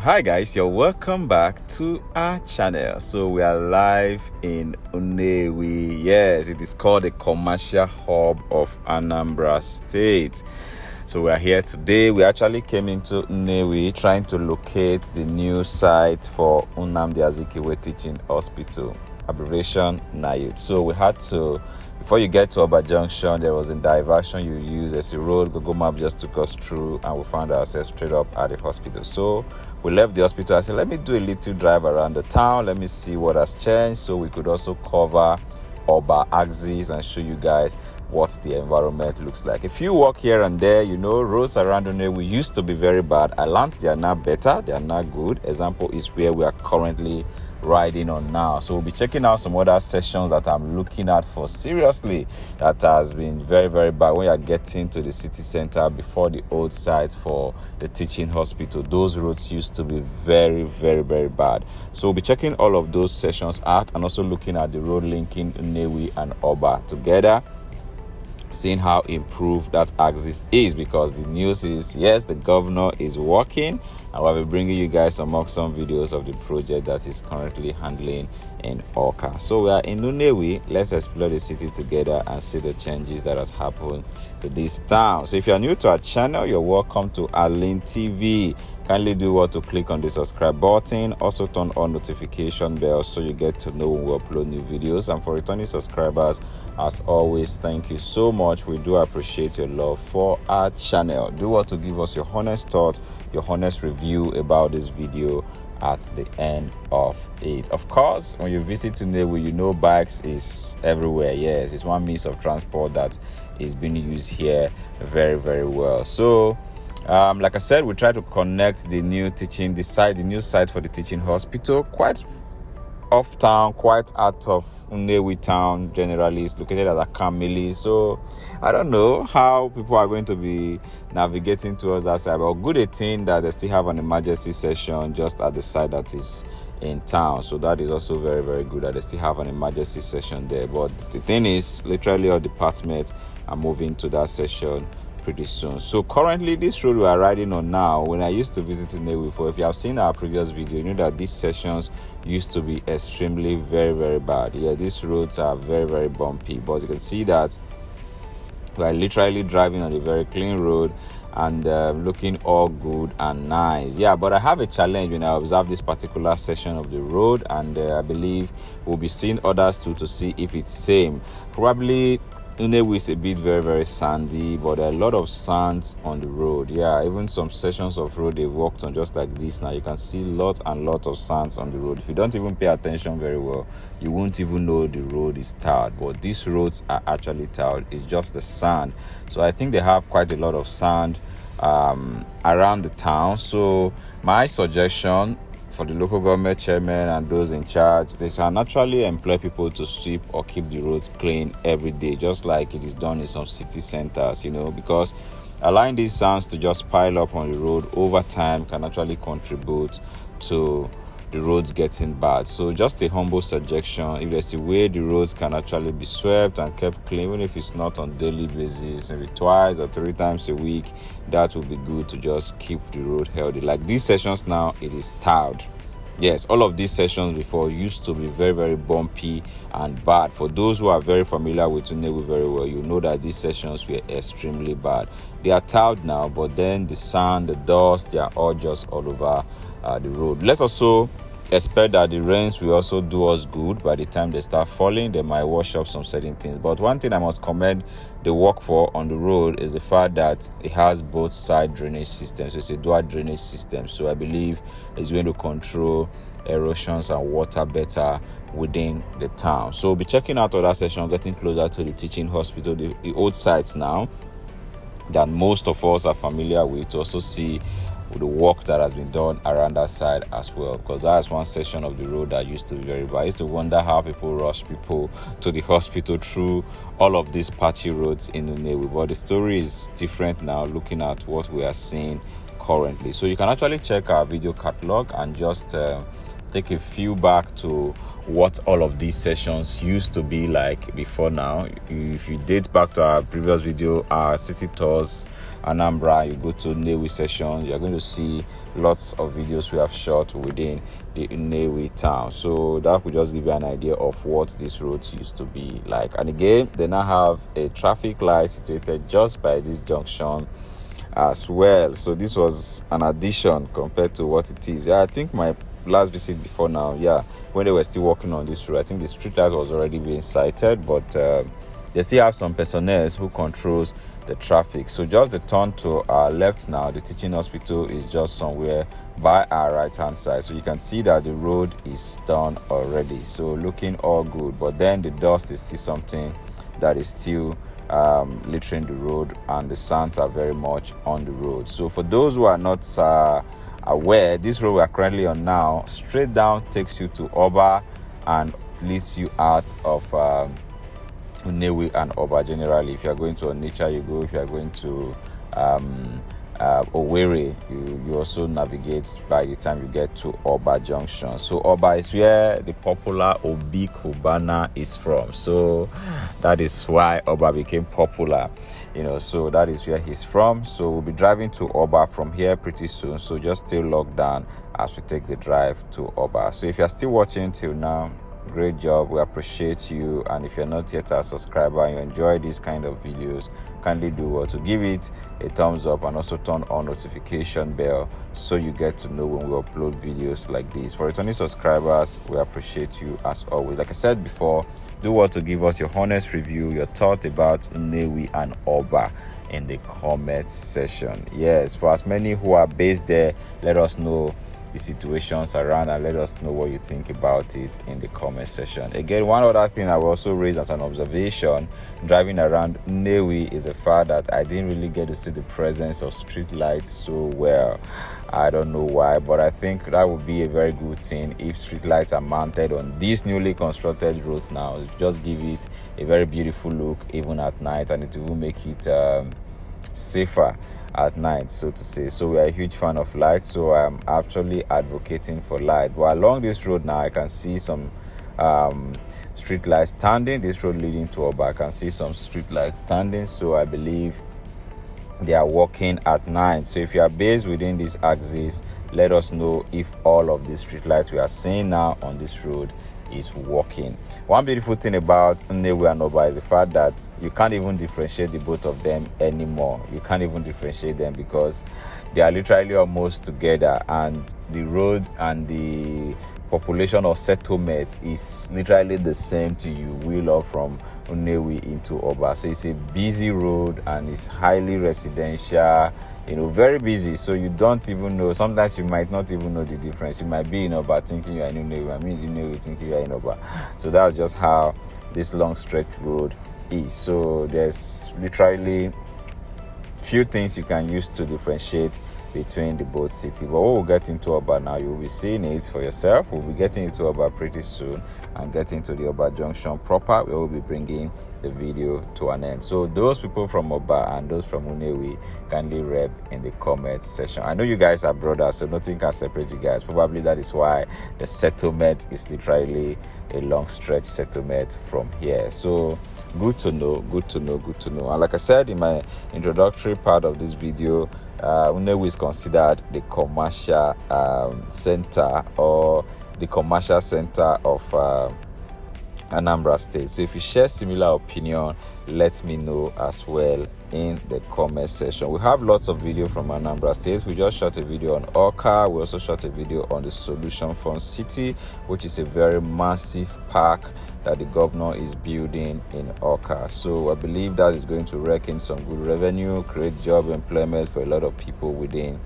Hi guys, you're welcome back to our channel. So we are live in Nnewi. Yes, it is called the commercial hub of Anambra State. So we are here today. We actually came into Nnewi trying to locate the new site for Nnamdi Azikiwe Teaching Hospital, abbreviation NIUT. So we had to, before you get to Auba Junction, there was a diversion you use as a road. Google Map just took us through and we found ourselves straight up at the hospital. So we left the hospital. I said, let me do a little drive around the town. Let me see what has changed so we could also cover Auba axis and show you guys what the environment looks like. If you walk here and there, you know, roads around Nnewi used to be very bad. I learned they are now better. They are now good. Example is where we are currently riding on now. So we'll be checking out some other sessions that I'm looking at for seriously that has been very, very bad when you're getting to the city center before the old site for the teaching hospital. Those roads used to be very, very, very bad. So we'll be checking all of those sessions out and also looking at the road linking Nnewi and Auba together, seeing how improved that axis is, because the news is, yes, the governor is working, and we'll be bringing you guys some awesome videos of the project that is currently handling in Auba. So we are in Nnewi. Let's explore the city together and see the changes that has happened to this town. So if you're new to our channel, you're welcome to Alin TV. Kindly do what to click on the subscribe button. Also turn on notification bell so you get to know when we upload new videos. And for returning subscribers, as always, thank you so much. We do appreciate your love for our channel. Do what to give us your honest thought, your honest review about this video at the end of it. Of course, when you visit Nnewi, you know bikes is everywhere. Yes, it's one means of transport that is being used here very, very well. So like I said, we try to connect the new site for the teaching hospital, quite off town, quite out of Nnewi town generally. It's located at Akamili. So I don't know how people are going to be navigating towards that side, but good a thing that they still have an emergency session just at the side that is in town. So that is also very, very good that they still have an emergency session there. But the thing is, literally all departments are moving to that session pretty soon. So currently this road we are riding on now, when I used to visit Nnewi before, if you have seen our previous video, you know that these sessions used to be extremely very, very bad. Yeah, these roads are very, very bumpy, but you can see that we are literally driving on a very clean road and looking all good and nice. Yeah, but I have a challenge when I observe this particular section of the road, and I believe we'll be seeing others too to see if it's same. Probably Nnewi is a bit very, very sandy, but there are a lot of sand on the road. Yeah, even some sections of road they've walked on just like this now, you can see lot and lot of sands on the road. If you don't even pay attention very well, you won't even know the road is tarred, but these roads are actually tarred. It's just the sand. So I think they have quite a lot of sand around the town. So my suggestion for the local government chairman and those in charge, they shall naturally employ people to sweep or keep the roads clean every day, just like it is done in some city centers, you know, because allowing these sands to just pile up on the road over time can actually contribute to the roads getting bad. So just a humble suggestion, if there's a way the roads can actually be swept and kept clean, even if it's not on daily basis, maybe twice or 3 times a week, that would be good to just keep the road healthy. Like these sessions now, it is tarred. Yes, all of these sessions before used to be very, very bumpy and bad. For those who are very familiar with Nnewi very well, you know that these sessions were extremely bad. They are tarred now, but then the sand, the dust, they are all just all over the road. Let's also expect that the rains will also do us good. By the time they start falling, they might wash up some certain things. But one thing I must commend the work for on the road is the fact that it has both side drainage systems. So it's a dual drainage system. So I believe it's going to control erosions and water better within the town. So we'll be checking out other sessions, getting closer to the teaching hospital, the old sites now that most of us are familiar with, to also see the work that has been done around that side as well, because that's one section of the road that used to be very bad. I used to wonder how people rush people to the hospital through all of these patchy roads in Nnewi, but the story is different now looking at what we are seeing currently. So you can actually check our video catalog and just take a few back to what all of these sessions used to be like before now. If you date back to our previous video, our city tours, Anambra, you go to Nnewi sessions, you're going to see lots of videos we have shot within the Nnewi town. So that will just give you an idea of what these roads used to be like. And again, they now have a traffic light situated just by this junction as well. So this was an addition compared to what it is. I think my last visit before now, when they were still working on this road, I think the street light was already being sighted, but they still have some personnel who controls the traffic. So just the turn to our left now, the teaching hospital is just somewhere by our right hand side. So you can see that the road is done already, so looking all good. But then the dust is still something that is still littering the road, and the sands are very much on the road. So for those who are not aware, this road we are currently on now straight down takes you to Auba and leads you out of Nnewi and Auba. Generally, if you are going to Onitsha, you go. If you are going to Owerri, you also navigate by the time you get to Auba junction. So Auba is where the popular Obi Cubana is from, so that is why Auba became popular, so that is where he's from. So we'll be driving to Auba from here pretty soon, so just stay locked down as we take the drive to Auba. So if you're still watching till now, great job, we appreciate you. And if you're not yet a subscriber and you enjoy these kind of videos, kindly do what to give it a thumbs up and also turn on notification bell so you get to know when we upload videos like this. For returning subscribers, we appreciate you as always. Like I said before, do what to give us your honest review, your thought about Nnewi and Auba in the comment section. Yes, for as many who are based there, let us know the situations around and let us know what you think about it in the comment section. Again, one other thing I will also raise as an observation driving around Nnewi is the fact that I didn't really get to see the presence of street lights so well. I don't know why, but I think that would be a very good thing if street lights are mounted on these newly constructed roads now. Just give it a very beautiful look even at night, and it will make it safer at night, so to say. So we are a huge fan of light, so I'm actually advocating for light. But along this road now, I can see some street lights standing. This road leading to Auba, I can see some street lights standing, so I believe they are working at night. So if you are based within this axis, let us know if all of the street lights we are seeing now on this road is working. One beautiful thing about Nnewi and Auba is the fact that you can't even differentiate the both of them anymore. You can't even differentiate them because they are literally almost together, and the road and the population or settlement is literally the same to you wheel off from Nnewi into Auba. So it's a busy road and it's highly residential, very busy. So you don't even know. Sometimes you might not even know the difference. You might be in Auba thinking you are in Nnewi. Nnewi thinking you are in Auba. So that's just how this long stretch road is. So there's literally few things you can use to differentiate between the both cities. But we'll get into Auba now. You'll be seeing it for yourself. We'll be getting into Auba pretty soon and getting to the Auba junction proper. We will be bringing the video to an end. So those people from Auba and those from Nnewi, kindly rep in the comment section. I know you guys are brothers, so nothing can separate you guys. Probably that is why the settlement is literally a long stretch settlement from here. So good to know. And like I said in my introductory part of this video, Nnewi is considered the commercial center or the commercial center of Anambra State. So if you share similar opinion, let me know as well in the comment section. We have lots of video from Anambra State. We just shot a video on Auba. We also shot a video on the Solution Fund City, which is a very massive park that the governor is building in Auba. So I believe that is going to rake in some good revenue, create job employment for a lot of people within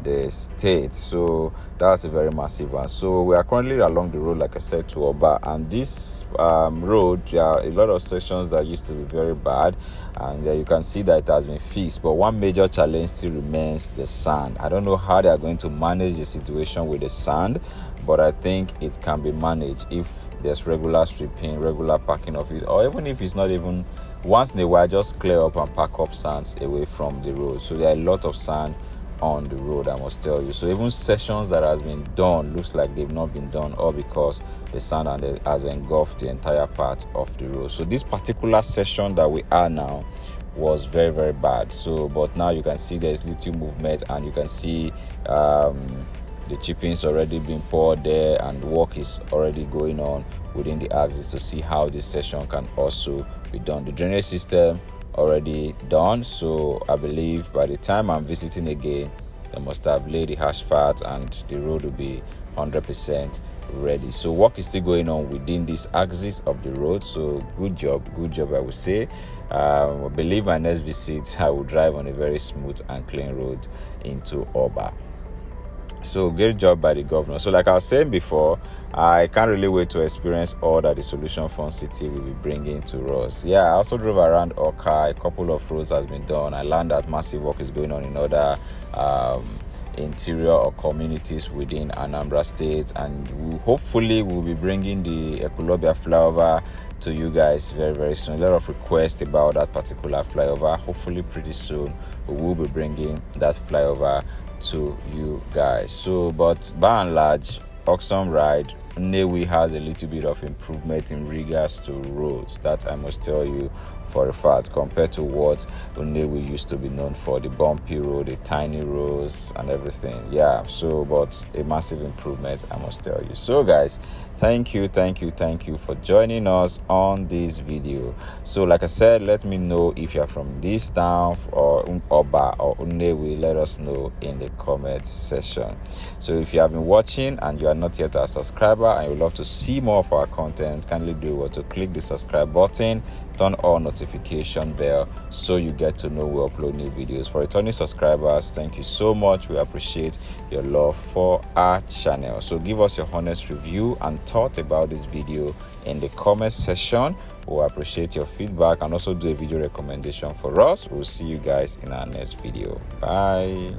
the state. So that's a very massive one. So we are currently along the road, like I said, to Auba, and this road, there are a lot of sections that used to be very bad, and you can see that it has been fixed. But one major challenge still remains the sand. I don't know how they are going to manage the situation with the sand, but I think it can be managed if there's regular stripping, regular packing of it, or even if it's not even once in a while, just clear up and pack up sands away from the road. So there are a lot of sand on the road, I must tell you. So even sessions that has been done looks like they've not been done, all because the sand has engulfed the entire part of the road. So this particular session that we are now, was very, very bad. So but now you can see there's little movement, and you can see the chippings already being poured there, and work is already going on within the axis to see how this section can also be done. The drainage system already done, so I believe by the time I'm visiting again, they must have laid the asphalt and the road will be 100% ready. So work is still going on within this axis of the road, so good job I would say. I believe my next visit I will drive on a very smooth and clean road into Auba. So great job by the governor. So like I was saying before, I can't really wait to experience all that the Solution Fund City will be bringing to us. Yeah, I also drove around Auba. A couple of roads has been done. I learned that massive work is going on in other interior or communities within Anambra State, and hopefully we'll be bringing the Ekulobia flyover to you guys very, very soon. A lot of requests about that particular flyover. Hopefully pretty soon we will be bringing that flyover to you guys. So but by and large, awesome ride. Nnewi has a little bit of improvement in regards to roads, that I must tell you for a fact, compared to what Nnewi used to be known for, the bumpy road, the tiny roads and everything. Yeah, so but a massive improvement, I must tell you. So guys, thank you for joining us on this video. So like I said, let me know if you're from this town or Auba or Nnewi. Let us know in the comment section. So if you have been watching and you are not yet a subscriber and you would love to see more of our content, kindly do what to click the subscribe button, turn on notification bell so you get to know we upload new videos. For returning subscribers, thank you so much. We appreciate your love for our channel. So give us your honest review and thought about this video in the comment section. We'll appreciate your feedback and also do a video recommendation for us. We'll see you guys in our next video. Bye.